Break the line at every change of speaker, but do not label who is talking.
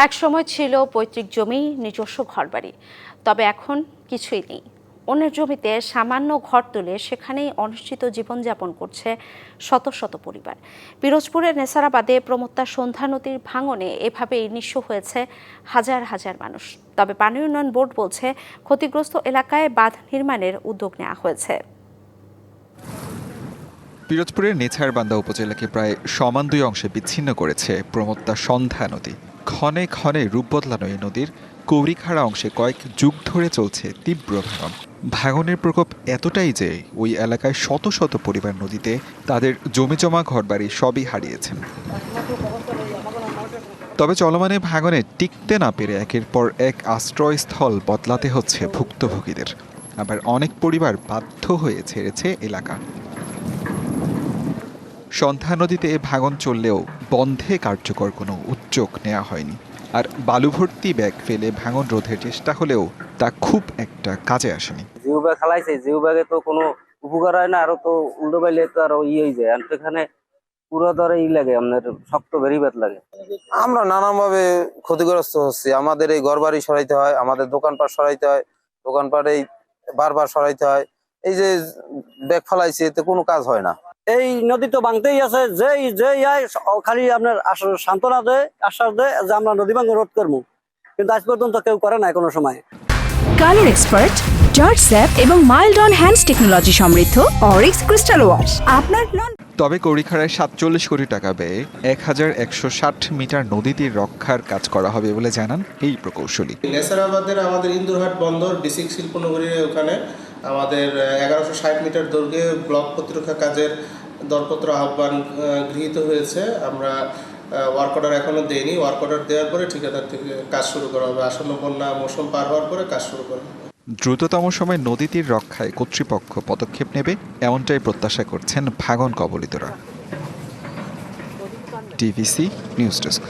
একসময় ছিল পৈতৃক জমি, নিজস্ব ঘরবাড়ি, তবে এখন কিছুই নেই। অন্যের জমিতে সামান্য ঘর তুলে সেখানেই অনিশ্চিত জীবনযাপন করছে শত শত পরিবার। পিরোজপুরের নেসারাবাদে প্রমত্তা সন্ধ্যা নদীর ভাঙনে এভাবেই নিঃস্ব হয়েছে হাজার হাজার মানুষ। তবে পানি উন্নয়ন বোর্ড বলছে, ক্ষতিগ্রস্ত এলাকায় বাঁধ নির্মাণের উদ্যোগ নেওয়া হয়েছে।
পিরোজপুরের নেছারবান্দা উপজেলাকে প্রায় সমান দুই অংশে বিচ্ছিন্ন করেছে প্রমত্তা সন্ধ্যা নদী। ক্ষণে ক্ষণে রূপ বদলানো এই নদীর কৌরিখাড়া অংশে কয়েক যুগ ধরে চলছে তীব্র ভাঙন। ভাঙনের প্রকোপ এতটাই যে ওই এলাকায় শত শত পরিবার নদীতে তাদের জমিজমা ঘরবাড়ি সবই হারিয়েছেন। তবে চলমানে ভাঙনে টিকতে না পেরে একের পর এক আশ্রয়স্থল বদলাতে হচ্ছে ভুক্তভোগীদের। আবার অনেক পরিবার বাধ্য হয়ে ছেড়েছে এলাকা। সন্ধ্যা নদীতে ভাঙন চললেও বন্ধে কার্যকর কোনো উদ্যোগ নেওয়া হয়নি। আর বালু ভর্তি ব্যাগ ফেলে ভাঙন রোধের চেষ্টা হলেও তা খুব একটা কাজে আসেনি।
জিও ব্যাগ খালাইছে, জিও ব্যাগে তো কোনো উপকার হয় না, আরো তো উল্টো পাইলে তো আরো হয়ে যায়। আর এখানে পুরো ধরে লাগে, আপনার শক্ত বেরিবাদ লাগে।
আমরা নানানভাবে ক্ষতিগ্রস্ত হচ্ছি। আমাদের এই ঘর বাড়ি সরাইতে হয়, আমাদের দোকানপাট সরাইতে হয়, দোকানপাটে বারবার সরাইতে হয়। এই যে ব্যাগ ফালাইছে এতে কোনো কাজ হয় না।
এই নদী তো ভাঙতেই আছে, যেই খালি আপনার সান্ত্বনা দেয়, আশ্বাস দেয় যে আমরা নদী ভাঙন রোধ করবো, কিন্তু আজ পর্যন্ত কেউ করে না কোনো সময়।
কালার এক্সপার্ট, জর্জ স্যাপ এবং মাইল্ড অন হ্যান্ডস টেকনোলজি সমৃদ্ধ অরিক্স ক্রিস্টাল ওয়াশ আপনার
তবে কৌরিখাড়ায় ৪৭ কোটি টাকা ব্যয়ে ১,১৬০ মিটার নদী তীর রক্ষার কাজ করা হবে বলে জানান এই প্রকৌশলী।
নেসারাবাদের আমাদের ইন্দুরহাট বন্দর ডিসিক শিল্পনগরীর ওখানে আমাদের ১১৬০ মিটার দৈর্ঘ্যে ব্লক প্রতিরক্ষা কাজের দরপত্র আহ্বান গৃহীত হয়েছে। আমরা ওয়ার্ক অর্ডার এখনো দেইনি। ওয়ার্ক অর্ডার দেওয়ার পরে ঠিকাদার থেকে কাজ শুরু করা হবে। আসন্ন বন্যা মৌসুম পার হওয়ার পরে কাজ শুরু করা হবে।
দ্রুততম সময়ে নদী তীর রক্ষায় কর্তৃপক্ষ পদক্ষেপ নেবে, এমনটাই প্রত্যাশা করছেন ভাঙন কবলিতরা। TVC news desk.